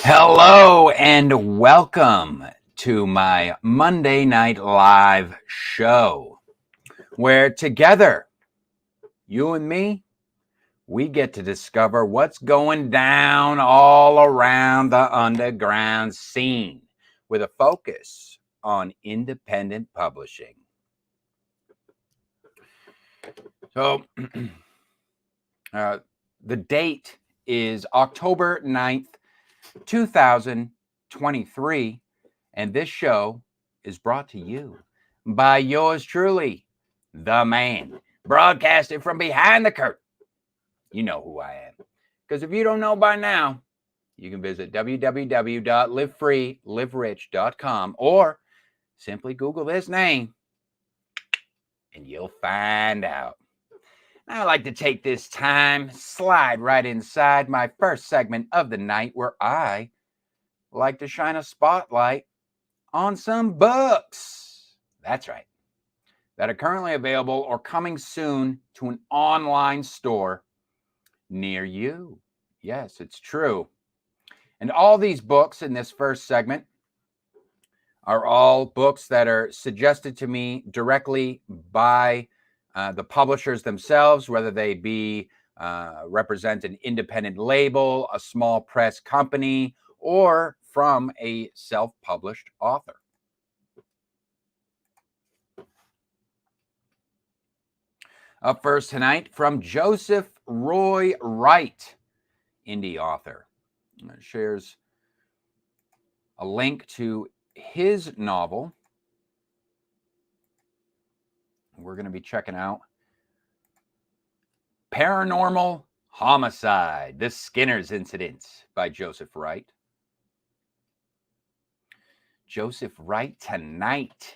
Hello and welcome to my Monday Night Live show, where together, you and me, we get to discover what's going down all around the underground scene with a focus on independent publishing. So, the date is October 9th, 2023, and this show is brought to you by yours truly, the man, broadcasted from behind the curtain. You know who I am. Because if you don't know by now, you can visit www.livefreeliverich.com or simply Google this name and you'll find out. I like to take this time, slide right inside my first segment of the night where I like to shine a spotlight on some books. That's right. That are currently available or coming soon to an online store near you. Yes, it's true. And all these books in this first segment are all books that are suggested to me directly by the publishers themselves, whether they be represent an independent label, a small press company, or from a self-published author. Up first tonight, from Joseph Roy Wright, indie author. Shares a link to his novel. We're going to be checking out Paranormal Homicide, The Skinner's Incident by Joseph Wright. Joseph Wright tonight.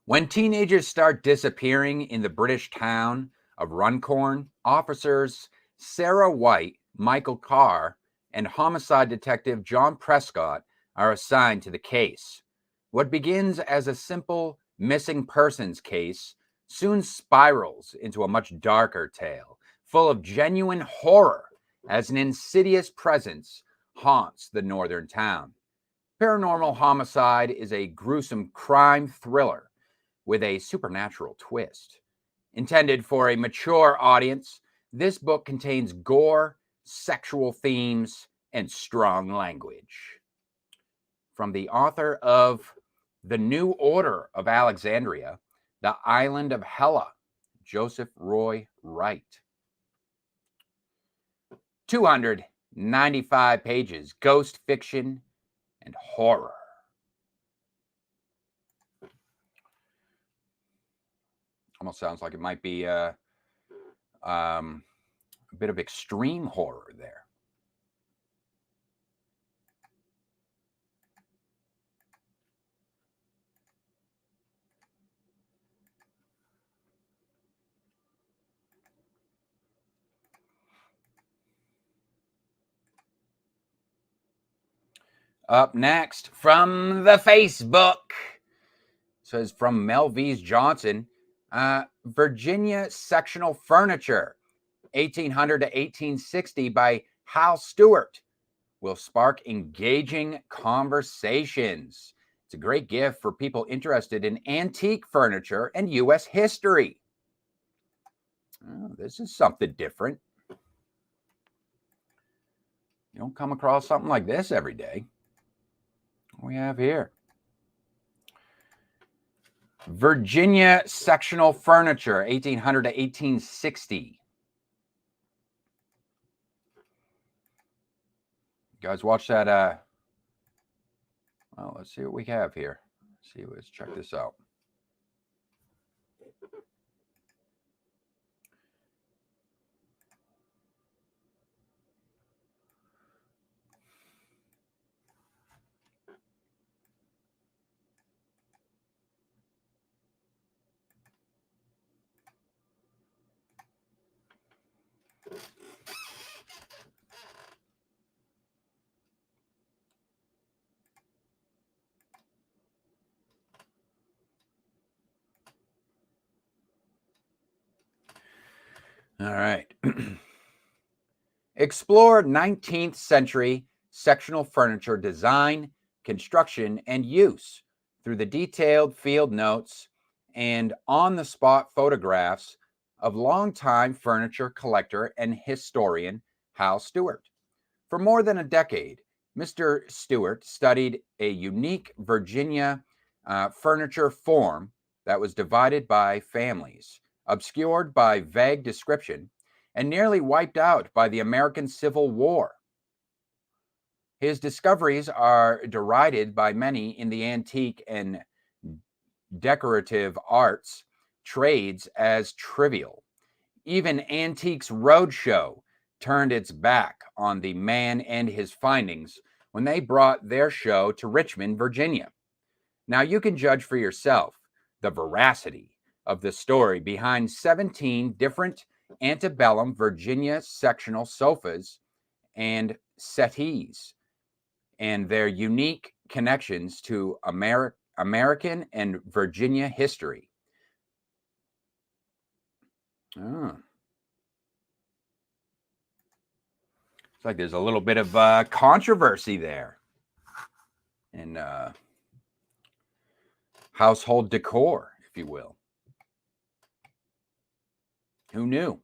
When teenagers start disappearing in the British town of Runcorn, officers Sarah White, Michael Carr, and homicide detective John Prescott are assigned to the case. What begins as a simple missing persons case soon spirals into a much darker tale, full of genuine horror as an insidious presence haunts the northern town. Paranormal Homicide is a gruesome crime thriller with a supernatural twist. Intended for a mature audience, this book contains gore, sexual themes, and strong language. From the author of The New Order of Aleksandra, The Island of Hela, Joseph Roy Wright. 295 pages, ghost fiction and horror. Almost sounds like it might be a bit of extreme horror there. Up next, from the Facebook, says from Melvise Johnson, Virginia Sectional Furniture, 1800 to 1860 by Hal Stuart, will spark engaging conversations. It's a great gift for people interested in antique furniture and U.S. history. Oh, this is something different. You don't come across something like this every day. What we have here? Virginia Sectional Furniture, 1800 to 1860. You guys watch that? Well, let's see what we have here. Let's check this out. All right. Explore 19th century sectional furniture design, construction, and use through the detailed field notes and on-the-spot photographs of longtime furniture collector and historian Hal Stuart. For more than a decade, Mr. Stuart studied a unique Virginia furniture form that was divided by families, obscured by vague description, and nearly wiped out by the American Civil War. His discoveries are derided by many in the antique and decorative arts trades as trivial. Even Antiques Roadshow turned its back on the man and his findings when they brought their show to Richmond, Virginia. Now you can judge for yourself the veracity of the story behind 17 different antebellum Virginia sectional sofas and settees and their unique connections to American and Virginia history. Oh. It's like there's a little bit of controversy there in household decor, if you will. Who knew?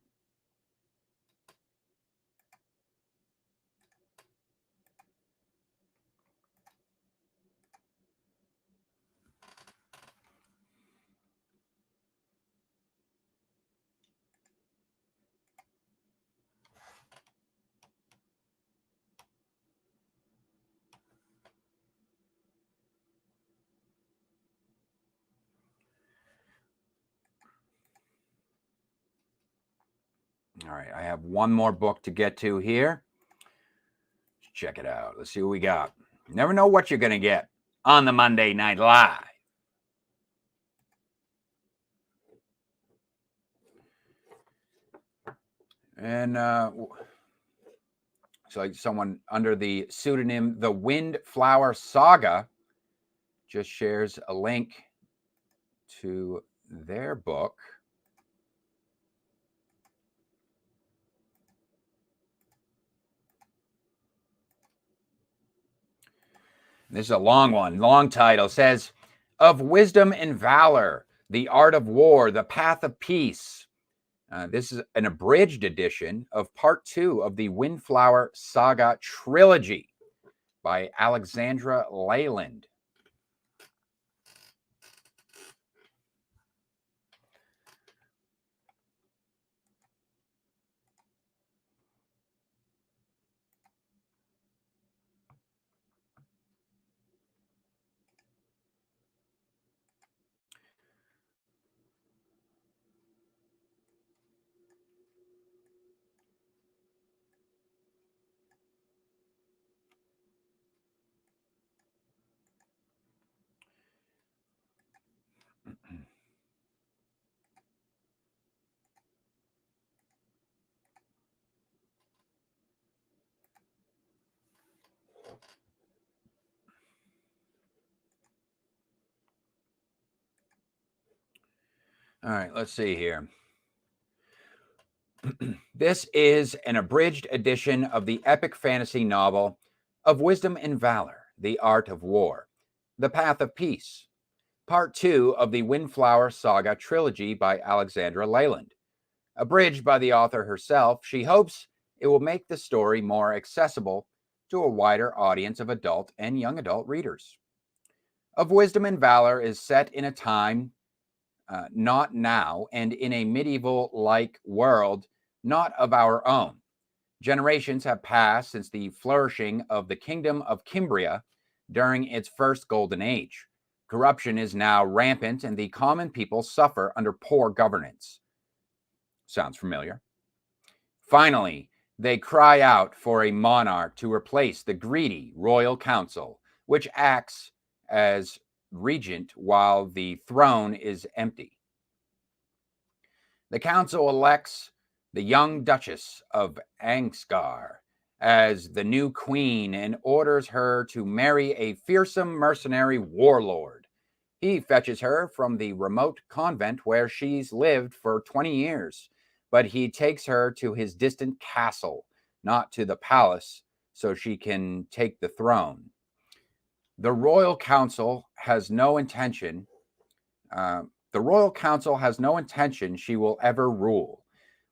All right, I have one more book to get to here. Let's check it out. Let's see what we got. You never know what you're going to get on the Monday Night Live. And it's like someone under the pseudonym The Windflower Saga just shares a link to their book. This is a long one, long title. It says, Of Wisdom and Valor, the Art of War, the Path of Peace. This is an abridged edition of part 2 of the Windflower Saga trilogy by Aleksandra Layland. All right, let's see here. This is an abridged edition of the epic fantasy novel Of Wisdom and Valor, the Art of War, the Path of Peace, part 2 of the Windflower Saga trilogy by Aleksandra Layland. Abridged by the author herself, she hopes it will make the story more accessible to a wider audience of adult and young adult readers. Of Wisdom and Valor is set in a time not now and in a medieval-like world not of our own. Generations have passed since the flourishing of the Kingdom of Cimbria during its first golden age. Corruption is now rampant and the common people suffer under poor governance. Sounds familiar. Finally, they cry out for a monarch to replace the greedy royal council, which acts as regent while the throne is empty. The council elects the young Duchess of Angskar as the new queen and orders her to marry a fearsome mercenary warlord. He fetches her from the remote convent where she's lived for 20 years, but he takes her to his distant castle, not to the palace, so she can take the throne. The royal council has no intention. She will ever rule.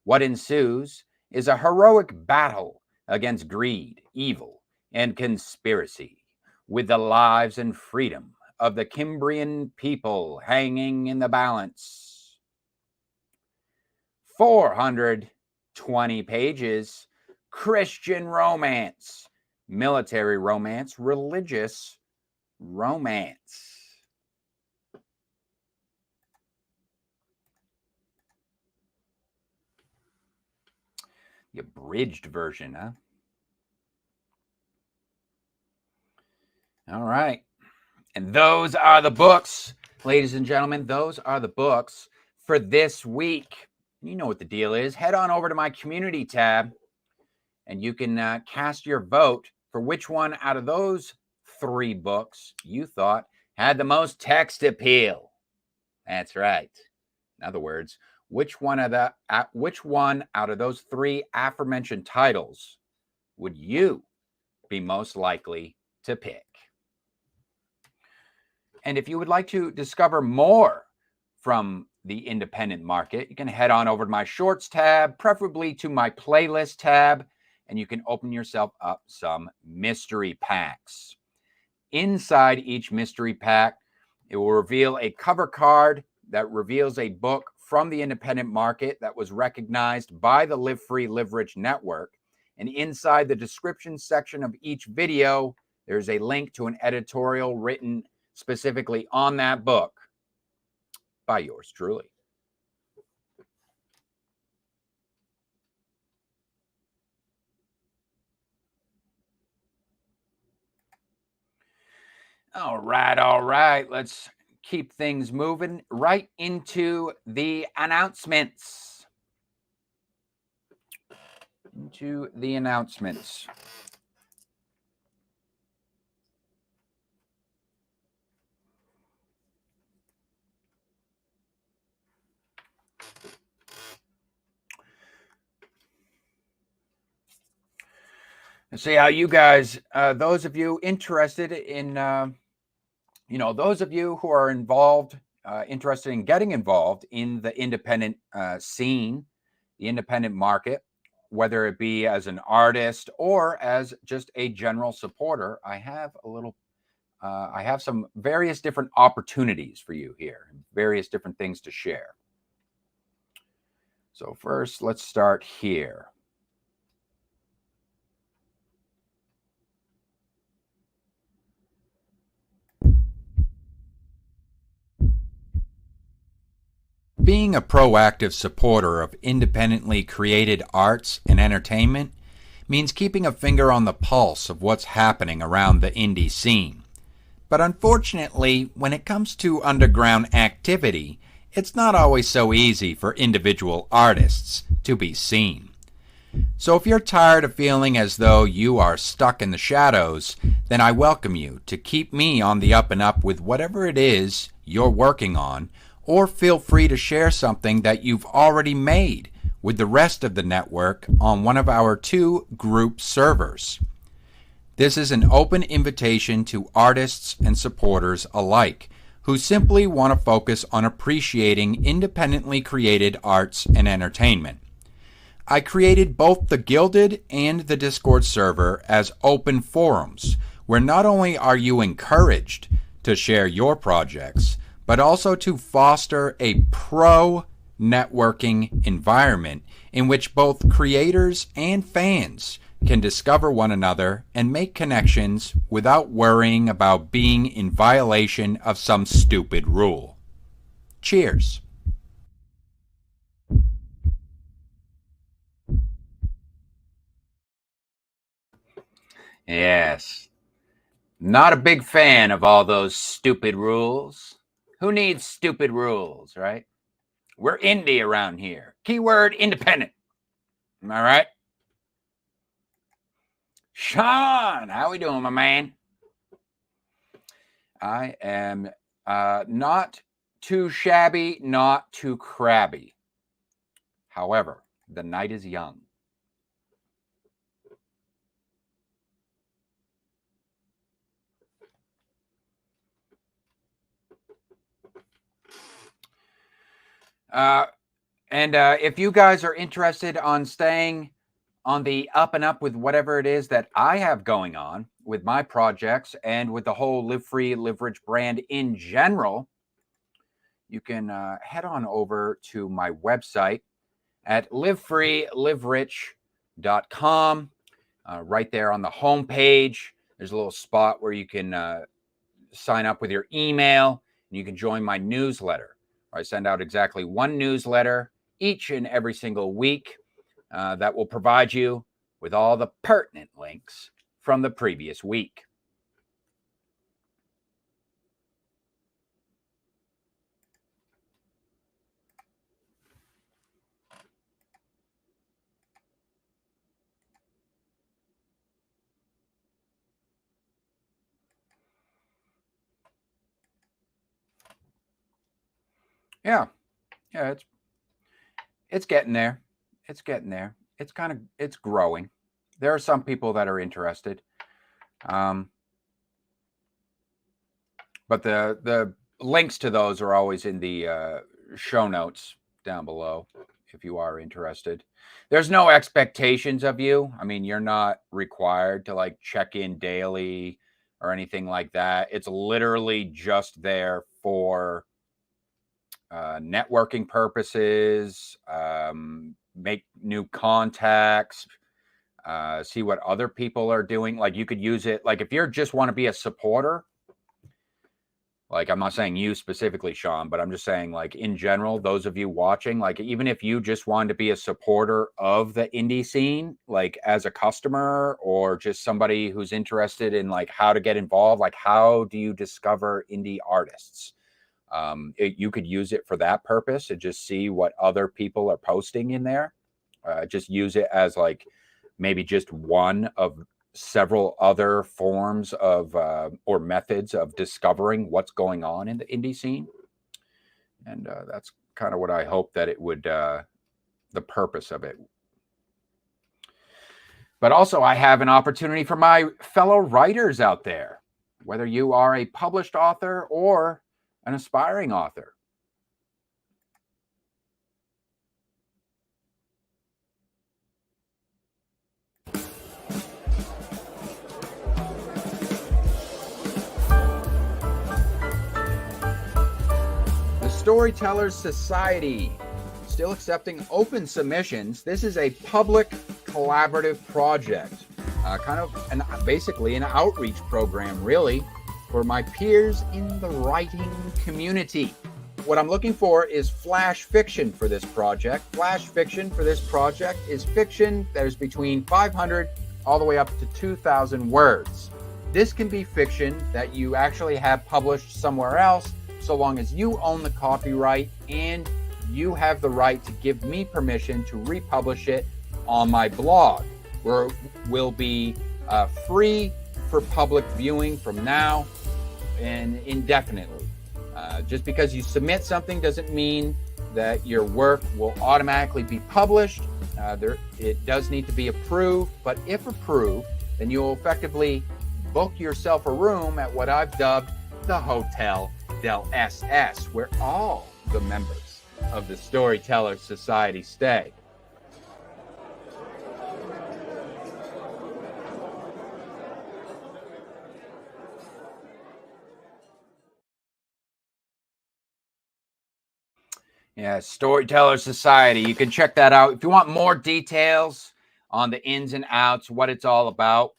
What ensues is a heroic battle against greed, evil, and conspiracy, with the lives and freedom of the Cimbrian people hanging in the balance. 420 pages, Christian romance, military romance, religious romance. The abridged version, huh? All right. And those are the books, ladies and gentlemen. Those are the books for this week. You know what the deal is. Head on over to my community tab, and you can cast your vote for which one out of those 3 books you thought had the most text appeal. That's right. In other words, which one out of those 3 aforementioned titles would you be most likely to pick? And if you would like to discover more from the independent market, you can head on over to my shorts tab, preferably to my playlist tab, and you can open yourself up some mystery packs. Inside each mystery pack, it will reveal a cover card that reveals a book from the independent market that was recognized by the Live Free, Live Rich network. And inside the description section of each video, there's a link to an editorial written specifically on that book by yours truly. All right. Let's keep things moving right into the announcements. Let's see how you guys, those of you interested in, those of you who are involved, interested in getting involved in the independent scene, the independent market, whether it be as an artist or as just a general supporter, I have some various different opportunities for you here, various different things to share. So first, let's start here. Being a proactive supporter of independently created arts and entertainment means keeping a finger on the pulse of what's happening around the indie scene. But unfortunately, when it comes to underground activity, it's not always so easy for individual artists to be seen. So if you're tired of feeling as though you are stuck in the shadows, then I welcome you to keep me on the up and up with whatever it is you're working on, or feel free to share something that you've already made with the rest of the network on one of our 2 group servers. This is an open invitation to artists and supporters alike who simply want to focus on appreciating independently created arts and entertainment. I created both the Gilded and the Discord server as open forums where not only are you encouraged to share your projects, but also to foster a pro networking environment in which both creators and fans can discover one another and make connections without worrying about being in violation of some stupid rule. Cheers. Yes. Not a big fan of all those stupid rules. Who needs stupid rules, right? We're indie around here. Keyword independent. Am I right? Sean, how we doing, my man? I am not too shabby, not too crabby. However, the night is young. And if you guys are interested on staying on the up and up with whatever it is that I have going on with my projects and with the whole Live Free, Live Rich brand in general, you can head on over to my website at livefreeliverich.com. Right there on the home page, there's a little spot where you can sign up with your email and you can join my newsletter. I send out exactly one newsletter each and every single week that will provide you with all the pertinent links from the previous week. Yeah, it's getting there. It's getting there. It's growing. There are some people that are interested. But the links to those are always in the show notes down below if you are interested. There's no expectations of you. I mean, you're not required to like check in daily or anything like that. It's literally just there for networking purposes, make new contacts, see what other people are doing. Like you could use it, like if you just want to be a supporter, like I'm not saying you specifically, Sean, but I'm just saying like in general, those of you watching, like even if you just wanted to be a supporter of the indie scene, like as a customer or just somebody who's interested in like how to get involved, like how do you discover indie artists? You could use it for that purpose and just see what other people are posting in there. Just use it as like maybe just one of several other forms of or methods of discovering what's going on in the indie scene. And that's kind of what I hope that it would, the purpose of it. But also I have an opportunity for my fellow writers out there, whether you are a published author or an aspiring author. The Storytellers Society, still accepting open submissions. This is a public collaborative project, kind of basically an outreach program, really, for my peers in the writing community. What I'm looking for is flash fiction for this project. Flash fiction for this project is fiction that is between 500 all the way up to 2,000 words. This can be fiction that you actually have published somewhere else, so long as you own the copyright and you have the right to give me permission to republish it on my blog, where it will be free for public viewing from now and indefinitely. Just because you submit something doesn't mean that your work will automatically be published. It does need to be approved, but if approved, then you'll effectively book yourself a room at what I've dubbed the Hotel del SS, where all the members of the Storyteller Society stay. Yeah, Storyteller Society. You can check that out. If you want more details on the ins and outs, what it's all about,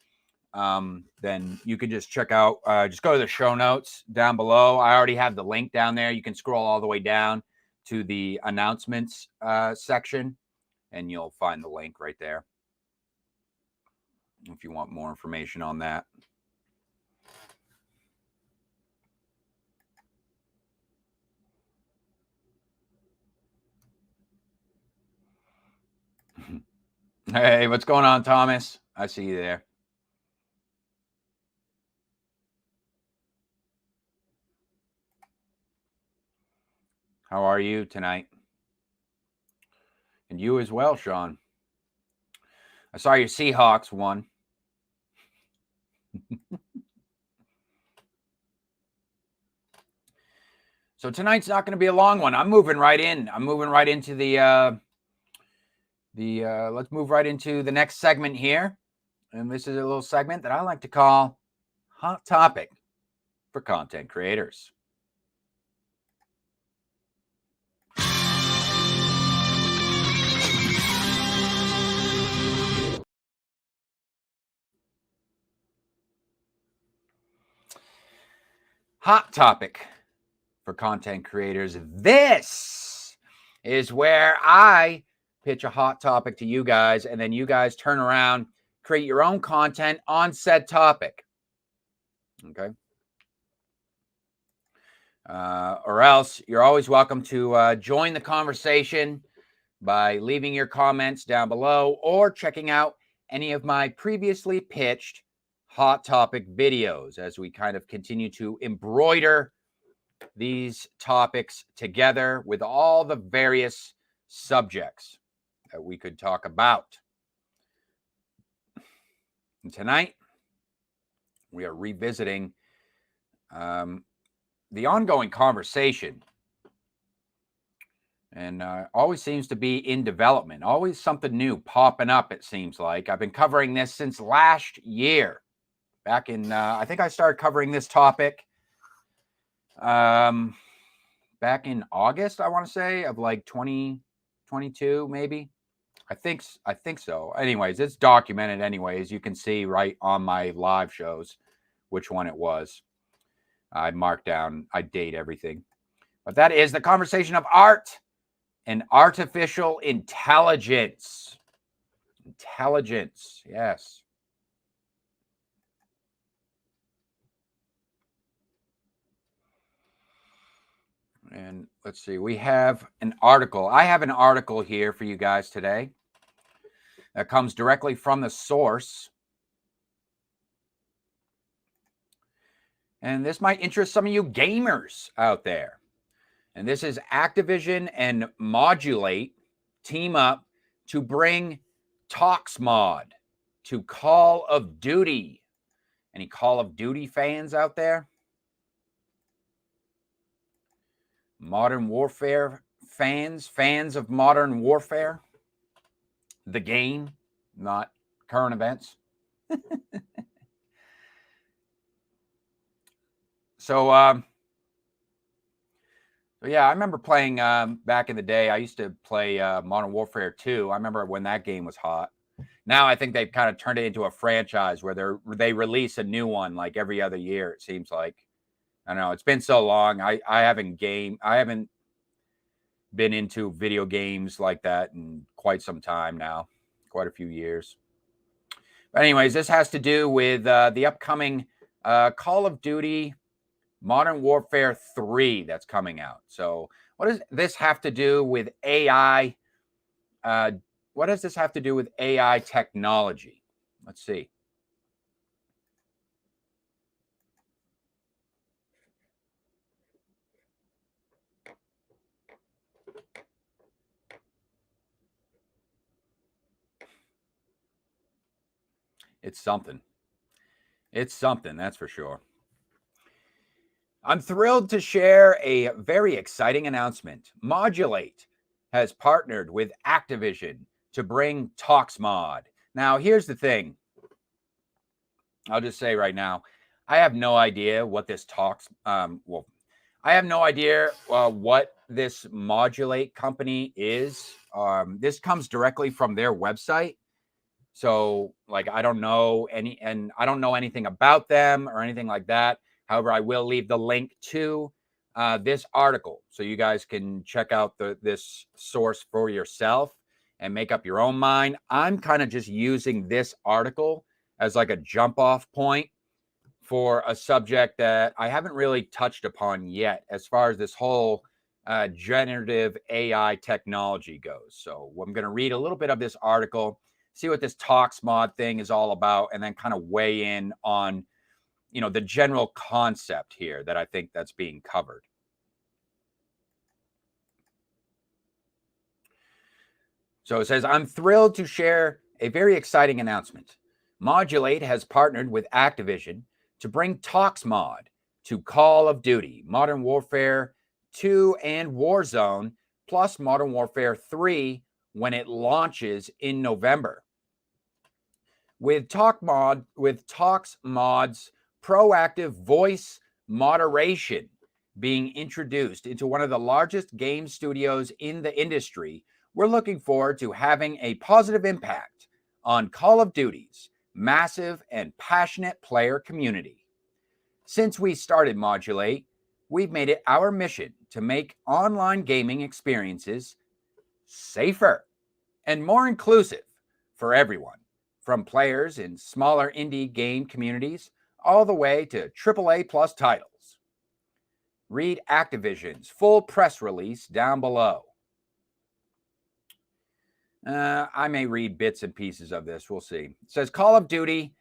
then you can just check out, just go to the show notes down below. I already have the link down there. You can scroll all the way down to the announcements section, and you'll find the link right there if you want more information on that. Hey, what's going on, Thomas? I see you there. How are you tonight? And you as well, Sean. I saw your Seahawks won. So tonight's not going to be a long one. I'm moving right in. I'm moving right into let's move right into the next segment here. And this is a little segment that I like to call Hot Topic for Content Creators. Hot Topic for Content Creators. This is where I pitch a hot topic to you guys, and then you guys turn around, create your own content on said topic. Okay. Or else you're always welcome to join the conversation by leaving your comments down below or checking out any of my previously pitched hot topic videos as we kind of continue to embroider these topics together with all the various subjects that we could talk about. And tonight, we are revisiting the ongoing conversation, and always seems to be in development, always something new popping up, it seems like. I've been covering this since last year. Back in, I think I started covering this topic back in August, I want to say, of like 2022, maybe. I think so. Anyways, it's documented anyways. You can see right on my live shows which one it was. I marked down, I date everything. But that is the conversation of art and artificial intelligence. Intelligence, yes. And let's see, we have an article. I have an article here for you guys today that comes directly from the source. And this might interest some of you gamers out there. And this is Activision and Modulate team up to bring ToxMod to Call of Duty. Any Call of Duty fans out there? Modern Warfare fans of Modern Warfare? The game, not current events. So yeah, I remember playing back in the day. I used to play Modern Warfare 2. I remember when that game was hot. Now I think they've kind of turned it into a franchise where they release a new one like every other year, it seems like. I don't know. It's been so long. I haven't been into video games like that in quite some time now, quite a few years. But anyways, this has to do with the upcoming Call of Duty Modern Warfare 3 that's coming out. So what does this have to do with AI? What does this have to do with AI technology? Let's see. It's something. It's something, that's for sure. I'm thrilled to share a very exciting announcement. Modulate has partnered with Activision to bring ToxMod. Now, here's the thing. I'll just say right now, I have no idea what this well, I have no idea what this Modulate company is. This comes directly from their website. So, like, I don't know anything about them or anything like that. However, I will leave the link to this article so you guys can check out this source for yourself and make up your own mind. I'm kind of just using this article as like a jump off point for a subject that I haven't really touched upon yet as far as this whole generative AI technology goes. So I'm going to read a little bit of this article, see what this ToxMod thing is all about, and then kind of weigh in on, the general concept here that I think that's being covered. So it says, I'm thrilled to share a very exciting announcement. Modulate has partnered with Activision to bring ToxMod to Call of Duty, Modern Warfare 2 and Warzone, plus Modern Warfare 3 when it launches in November. With ToxMod's proactive voice moderation being introduced into one of the largest game studios in the industry, we're looking forward to having a positive impact on Call of Duty's massive and passionate player community. Since we started Modulate, we've made it our mission to make online gaming experiences safer and more inclusive for everyone, from players in smaller indie game communities all the way to AAA plus titles. Read Activision's full press release down below. I may read bits and pieces of this. We'll see. It says Call of Duty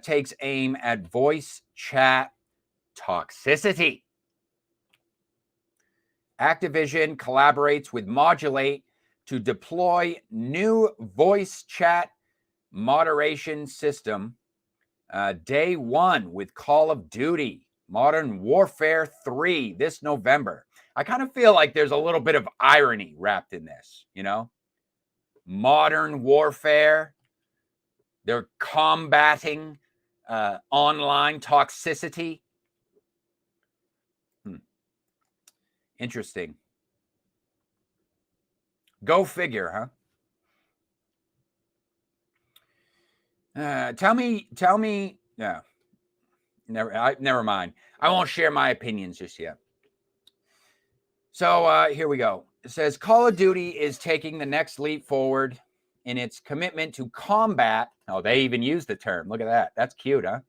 takes aim at voice chat toxicity. Activision collaborates with Modulate to deploy new voice chat moderation system day one with Call of Duty Modern Warfare 3 this November. I kind of feel like there's a little bit of irony wrapped in this, Modern warfare. They're combating online toxicity. Interesting. Go figure, huh? Tell me. Yeah. Never mind. I won't share my opinions just yet. So here we go. It says Call of Duty is taking the next leap forward in its commitment to combat. Oh, they even use the term. Look at that. That's cute, huh?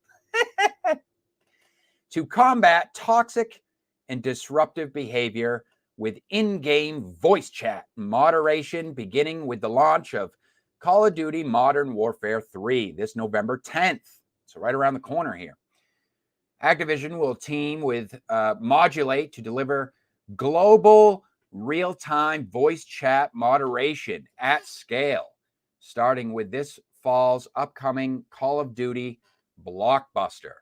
To combat toxic and disruptive behavior with in-game voice chat moderation, beginning with the launch of Call of Duty Modern Warfare 3 this November 10th. So right around the corner here. Activision will team with Modulate to deliver global real-time voice chat moderation at scale, starting with this fall's upcoming Call of Duty blockbuster.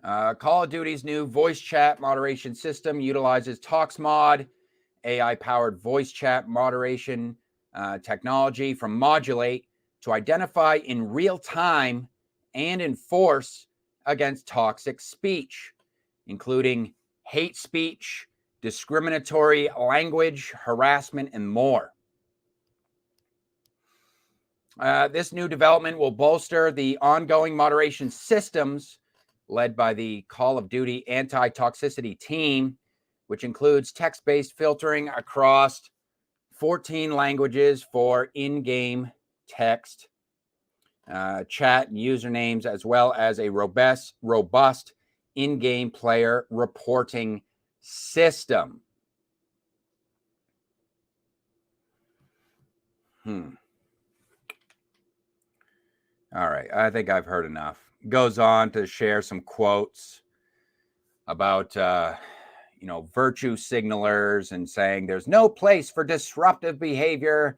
Call of Duty's new voice chat moderation system utilizes ToxMod, AI-powered voice chat moderation technology from Modulate to identify in real time and enforce against toxic speech, including hate speech, discriminatory language, harassment, and more. This new development will bolster the ongoing moderation systems led by the Call of Duty anti-toxicity team, which includes text-based filtering across 14 languages for in-game text, chat, and usernames, as well as a robust in-game player reporting system. All right, I think I've heard enough. Goes on to share some quotes about virtue signalers and saying there's no place for disruptive behavior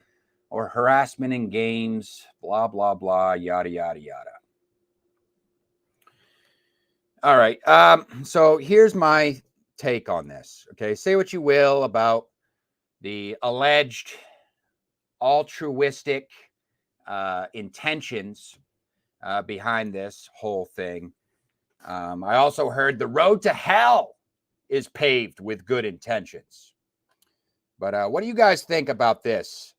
or harassment in games, blah, blah, blah, yada, yada, yada. All right. So here's my take on this. Okay. Say what you will about the alleged altruistic intentions behind this whole thing. I also heard the road to hell is paved with good intentions. But what do you guys think about this?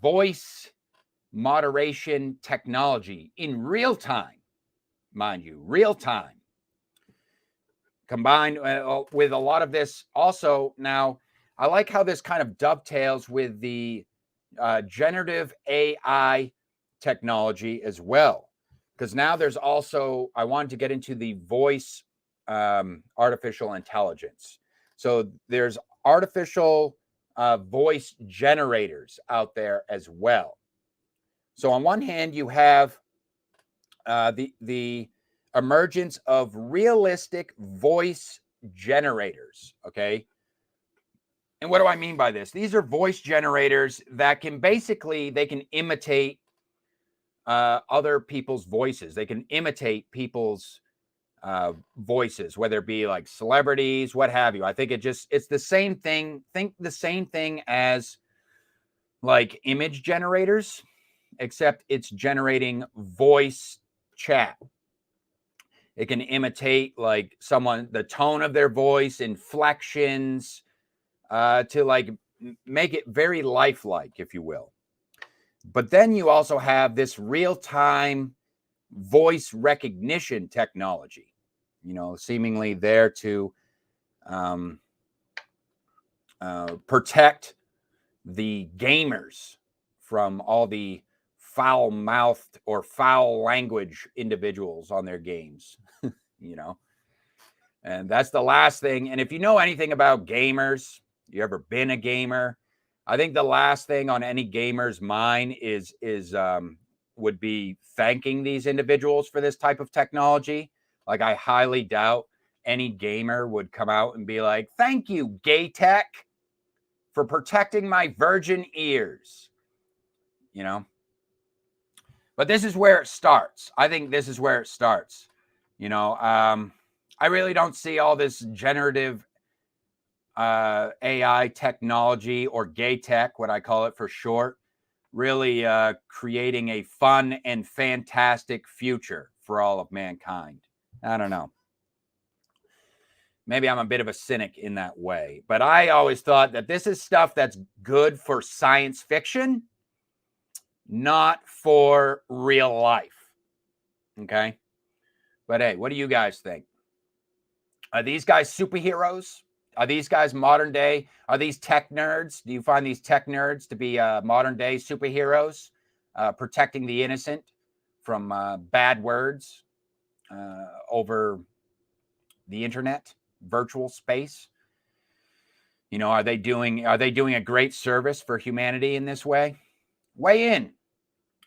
Voice moderation technology in real time, mind you, real time, combined with a lot of this. Also, now I like how this kind of dovetails with the generative AI technology as well, because now there's also, I wanted to get into the voice artificial intelligence. So there's artificial voice generators out there as well. So on one hand, you have the emergence of realistic voice generators. Okay. And what do I mean by this? These are voice generators that can basically, they can imitate other people's voices. They can imitate people's voices, whether it be like celebrities, what have you. I think it's the same thing. Think the same thing as like image generators, except it's generating voice chat. It can imitate like someone, the tone of their voice, inflections, to like make it very lifelike, if you will. But then you also have this real-time voice recognition technology, seemingly there to protect the gamers from all the foul-mouthed or foul language individuals on their games, And that's the last thing. And if you know anything about gamers, you ever been a gamer, I think the last thing on any gamer's mind is would be thanking these individuals for this type of technology. Like, I highly doubt any gamer would come out and be like, "Thank you, gay tech, for protecting my virgin ears." But this is where it starts. I think this is where it starts. I really don't see all this generative AI technology, or gay tech, what I call it for short, really creating a fun and fantastic future for all of mankind. I don't know. Maybe I'm a bit of a cynic in that way, but I always thought that this is stuff that's good for science fiction, not for real life. Okay. But hey, what do you guys think? Are these guys superheroes? Are these guys modern day? Are these tech nerds? Do you find these tech nerds to be modern day superheroes, protecting the innocent from bad words over the internet, virtual space? Are they doing a great service for humanity in this way? Weigh in.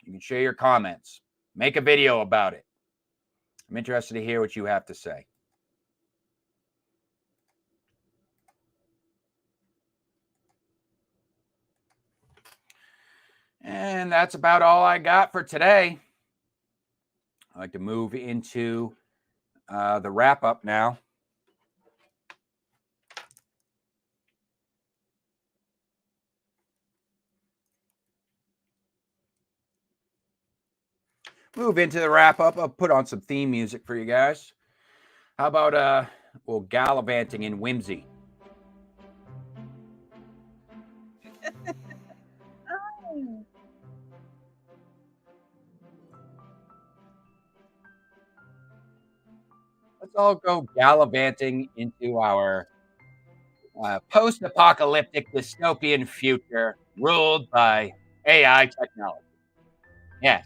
You can share your comments. Make a video about it. I'm interested to hear what you have to say. And that's about all I got for today. I'd like to move into the wrap up now. Move into the wrap up. I'll put on some theme music for you guys. How about gallivanting in whimsy? Let's all go gallivanting into our post-apocalyptic dystopian future ruled by AI technology. Yes,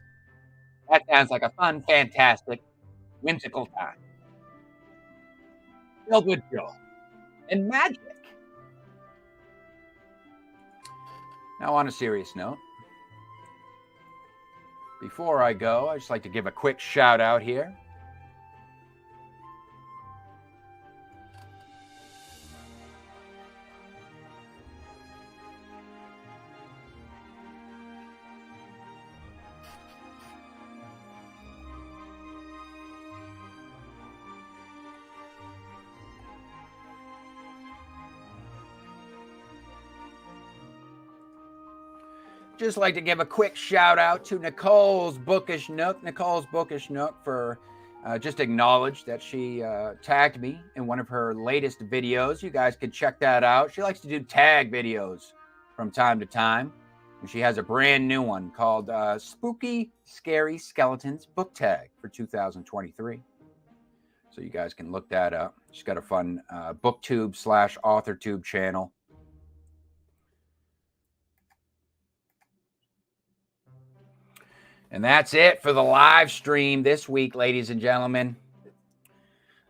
that sounds like a fun, fantastic, whimsical time filled with joy and magic. Now, on a serious note, before I go, I'd just like to give a quick shout out here. Just like to give a quick shout out to Nicole's Bookish Nook. Nicole's Bookish Nook for just acknowledge that she tagged me in one of her latest videos. You guys can check that out. She likes to do tag videos from time to time. And she has a brand new one called Spooky Scary Skeletons Book Tag for 2023. So you guys can look that up. She's got a fun Booktube / Authortube channel. And that's it for the live stream this week, ladies and gentlemen.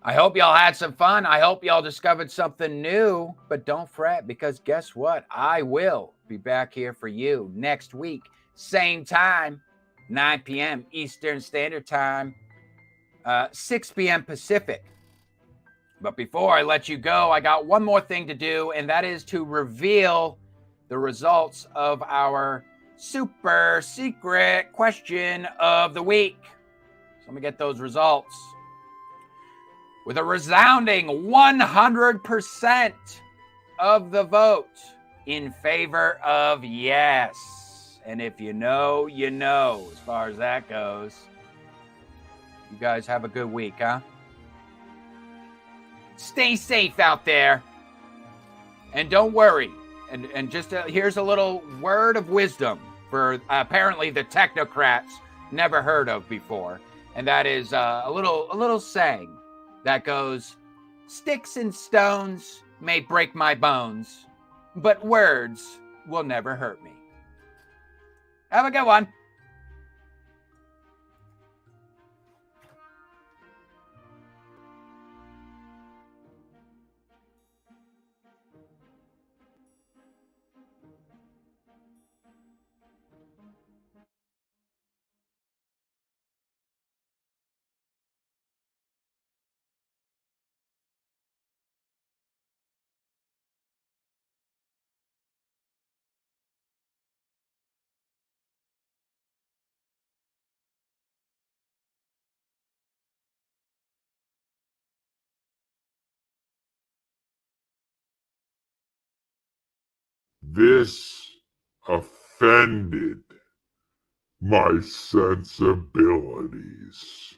I hope y'all had some fun. I hope y'all discovered something new. But don't fret, because guess what? I will be back here for you next week. Same time, 9 p.m. Eastern Standard Time, 6 p.m. Pacific. But before I let you go, I got one more thing to do, and that is to reveal the results of our super secret question of the week. So let me get those results. With a resounding 100% of the vote in favor of yes. And if you know, you know, as far as that goes. You guys have a good week, huh? Stay safe out there. And don't worry. And just here's a little word of wisdom for apparently the technocrats never heard of before. And that is a little saying that goes, sticks and stones may break my bones, but words will never hurt me. Have a good one. This offended my sensibilities.